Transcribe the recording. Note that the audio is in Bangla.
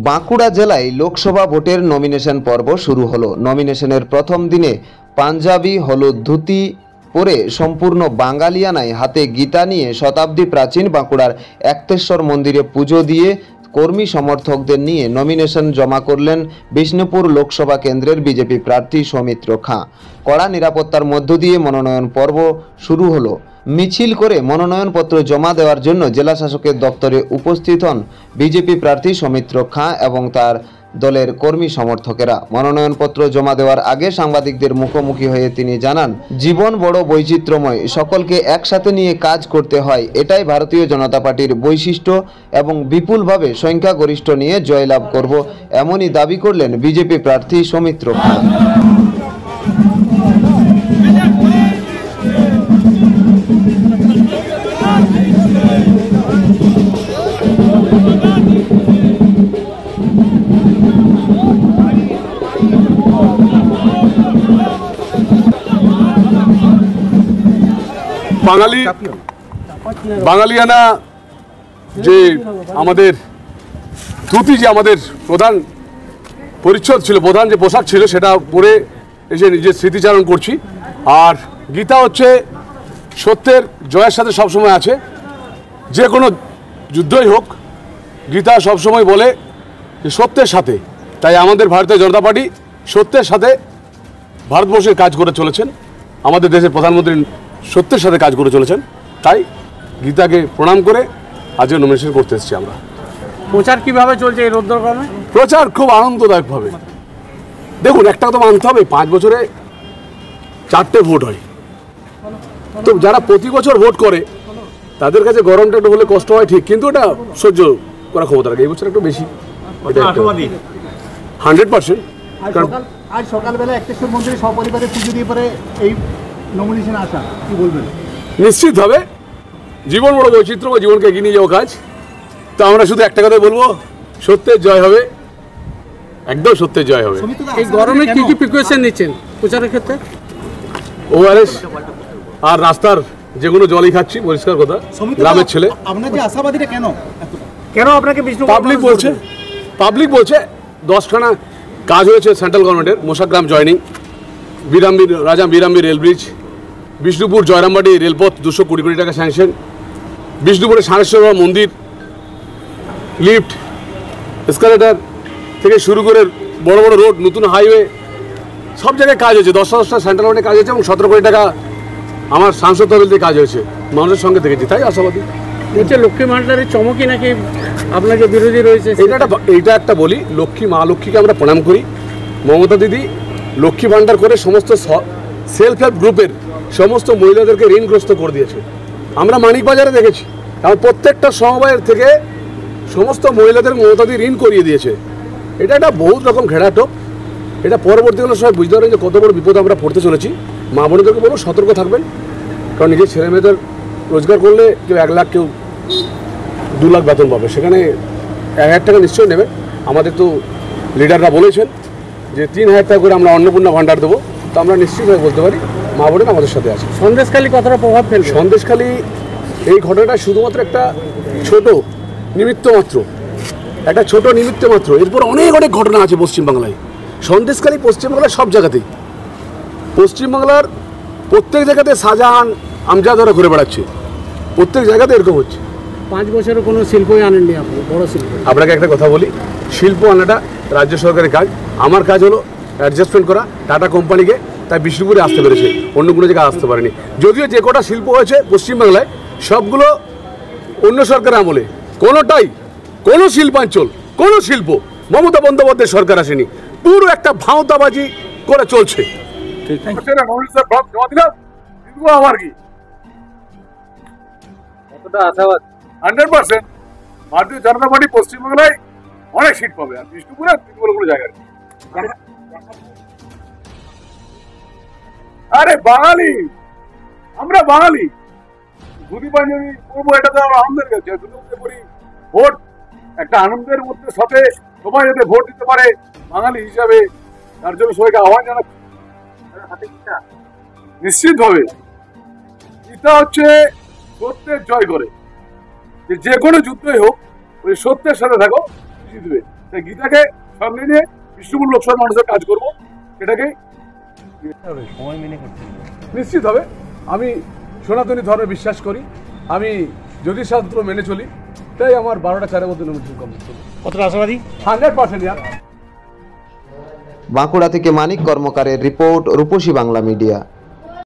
বাঁকুড়া জেলায় লোকসভা ভোটের নমিনেশন পর্ব শুরু হলো। নমিনেশনের প্রথম দিনে পাঞ্জাবি হলুদ ধুতি পরে সম্পূর্ণ বাঙালিয়ানায় হাতে গীতা নিয়ে শতাব্দী প্রাচীন বাঁকুড়ার একতেশ্বর মন্দিরে পুজো দিয়ে কর্মী সমর্থকদের নিয়ে নমিনেশন জমা করলেন বিষ্ণুপুর লোকসভা কেন্দ্রের বিজেপি প্রার্থী সৌমিত্র খাঁ। কড়া নিরাপত্তার মধ্য দিয়ে মনোনয়ন পর্ব শুরু হলো। মিছিল করে মনোনয়নপত্র জমা দেওয়ার জন্য জেলা শাসকের দপ্তরে উপস্থিত হন বিজেপি প্রার্থী সৌমিত্র খাঁ এবং তার দলের কর্মী সমর্থকেরা। মনোনয়নপত্র জমা দেওয়ার আগে সাংবাদিকদের মুখোমুখি হয়ে তিনি জানান, জীবন বড় বৈচিত্র্যময়, সকলকে একসাথে নিয়ে কাজ করতে হয়, এটাই ভারতীয় জনতা পার্টির বৈশিষ্ট্য এবং বিপুলভাবে সংখ্যাগরিষ্ঠ নিয়ে জয়লাভ করব, এমনই দাবি করলেন বিজেপি প্রার্থী সৌমিত্র খাঁ। বাঙালিয়ানা যে আমাদের ধুতি, যে আমাদের প্রধান পরিচ্ছদ ছিল, প্রধান যে পোশাক ছিল, সেটা পরে এসে নিজের স্মৃতিচারণ করছি। আর গীতা হচ্ছে সত্যের জয়ের সাথে সবসময় আছে, যে কোনো যুদ্ধই হোক গীতা সবসময় বলে যে সত্যের সাথে। তাই আমাদের ভারতীয় জনতা পার্টি সত্যের সাথে ভারতবর্ষের কাজ করে চলেছেন, আমাদের দেশের প্রধানমন্ত্রী সত্যের সাথে কাজ করে চলেছেন। তাই গীতাকে প্রণাম করে আজকে নমিনেশন করতে এসেছি আমরা। প্রচার কিভাবে চলছে এই রৌদ্রগ্রামে? প্রচার খুব আনন্দদায়কভাবে। দেখুন, একটা কথা মানতে হবে, 5 বছরে 4টে ভোট হয়। তো যারা প্রতি বছর ভোট করে তাদের কাছে গরমটা একটু হলে কষ্ট হয় ঠিক, কিন্তু ওটা সহ্য করা ক্ষমতা রাখে। এই বছর একটু বেশি 100%। আজ সকালবেলা একতেশ্বর মন্দিরে সপরিবারে পুজো দিয়ে পরে এই নমিনেশন আসা, কি বলবেন? নিশ্চিতভাবে জীবন বড় বৈচিত্র্য বা জীবনকে এগিয়ে নিয়ে যাওয়া কাজ। তো আমরা শুধু একটা কথাই বলবো, সত্যের জয় হবে, একদম সত্যের জয় হবে। এই গরমে কি কি প্রিকশন নিচ্ছেন প্রচারের ক্ষেত্রে? ওআরএস আর রাস্তার যে কোনো জলই খাচ্ছি, পরিষ্কার কথা। গ্রামের ছেলে। আপনার যে আশাবাদীরা কেন আপনাকে পাবলিক বলছে 10খানা কাজ হয়েছে সেন্ট্রাল গভর্নমেন্টের। মোশাগ্রাম জয়নিং, রাজা বীরাম্বির রেল ব্রিজ, বিষ্ণুপুর জয়রামবাটি রেলপথ 220 কোটি টাকা স্যাংশন, বিষ্ণুপুরে সানেশ্বর মন্দির, লিফট, এসকালেটার থেকে শুরু করে বড় বড় রোড, নতুন হাইওয়ে, সব জায়গায় কাজ হয়েছে। 10টা সেন্ট্রাল গভর্নমেন্টে কাজ হয়েছে এবং 17 কোটি টাকা আমার সাংসদ তহবিল কাজ হয়েছে। মানুষের সঙ্গে দেখেছি, তাই আশাবাদী। বলছে লক্ষ্মী ভান্ডারের চমকই নাকি আপনার যে বিরোধী রয়েছে, এইটা একটা বলি, মা লক্ষ্মীকে আমরা প্রণাম করি। মমতা দিদি লক্ষ্মী ভান্ডার করে সমস্ত সেলফ হেল্প গ্রুপের সমস্ত মহিলাদেরকে ঋণগ্রস্ত করে দিয়েছে। আমরা মানিকবাজারে দেখেছি, কারণ প্রত্যেকটা সমবায়ের থেকে সমস্ত মহিলাদের মমতা দিদি ঋণ করিয়ে দিয়েছে। এটা একটা বহুত রকম ঘেরাটোপ। এটা পরবর্তীকালে সবাই বুঝতে পারেন যে কত বড় বিপদ আমরা পড়তে চলেছি। মা বোনদেরকে বলবো সতর্ক থাকবেন, কারণ নিজের ছেলে মেয়েদের রোজগার করলে কেউ 1 লাখ, কেউ 2 লাখ বেতন পাবে, সেখানে 1000 টাকা নিশ্চয়ই নেবে। আমাদের তো লিডাররা বলেছেন যে 3000 টাকা করে আমরা অন্নপূর্ণা ভান্ডার দেবো। তো আমরা নিশ্চিতভাবে বলতে পারি মা বোনেরা আমাদের সাথে আছে। সন্দেশখালী কতটা প্রভাব ফেলবে? সন্দেশখালী এই ঘটনাটা শুধুমাত্র একটা ছোট নিমিত্ত মাত্র। এরপর অনেক ঘটনা আছে পশ্চিমবাংলায়। সন্দেশখালী পশ্চিমবাংলার সব জায়গাতেই, পশ্চিমবাংলার প্রত্যেক জায়গাতে শাহজাহান আমজাদরা ঘুরে বেড়াচ্ছে, প্রত্যেক জায়গাতে এরকম হচ্ছে। 5 বছরে কোনো শিল্পই আনেননি আপনি, বড় শিল্প। আপনাকে একটা কথা বলি, শিল্প আনাটা রাজ্য সরকারের কাজ। আমার কাজ হলো অ্যাডজাস্টমেন্ট করা টাটা কোম্পানিকে, তাই বিষ্ণুপুরে আসতে পেরেছে, অন্য কোনো জায়গায় আসতে পারেনি। যদিও যে কটা শিল্প হয়েছে পশ্চিমবাংলায় সবগুলো অন্য সরকারের আমলে, কোনো শিল্পাঞ্চল, কোনো শিল্প মমতা বন্দ্যোপাধ্যায় সরকার আসেনি। পুরো একটা ভাঁওতাবাজি করে চলছে। আমার কি 100% ভারতীয় জনতা পার্টি পশ্চিমবাংলায় অনেক সিট পাবে, আর বিষ্ণুপুরে কোনো জায়গায়। আরে বাঙালি, আমরা বাঙালি, ধুতি পাঞ্জাবি করবো, এটা তো আমরা আনন্দের কাছে করি। ভোট একটা আনন্দের মধ্যে, সাথে সবাই যাতে ভোট দিতে পারে বাঙালি হিসাবে, তার জন্য সবাইকে আহ্বান জানাচ্ছি। নিশ্চিতভাবে গীতা হচ্ছে সত্যের জয় করে, যে কোনো যুদ্ধই হোক ওই সত্যের সাথে থাকো, জিতবে। তাই গীতাকে সামনে নিয়ে বিষ্ণুপুর লোকসভার মানুষের কাজ করবো, এটাকে সময় মেনে করতে নিশ্চিত হবে। আমি সনাতনী ধর্মে বিশ্বাস করি, আমি জ্যোতিষশাস্ত্র মেনে চলি, তাই আমার 12টা 4 মধ্যে নমিনেশন কমপ্লিট করবো। কতটা আশাবাদী? 100% ইয়ার। বাঁকুড়া থেকে মানিক কর্মকারের রিপোর্ট, রূপসী বাংলা মিডিয়া।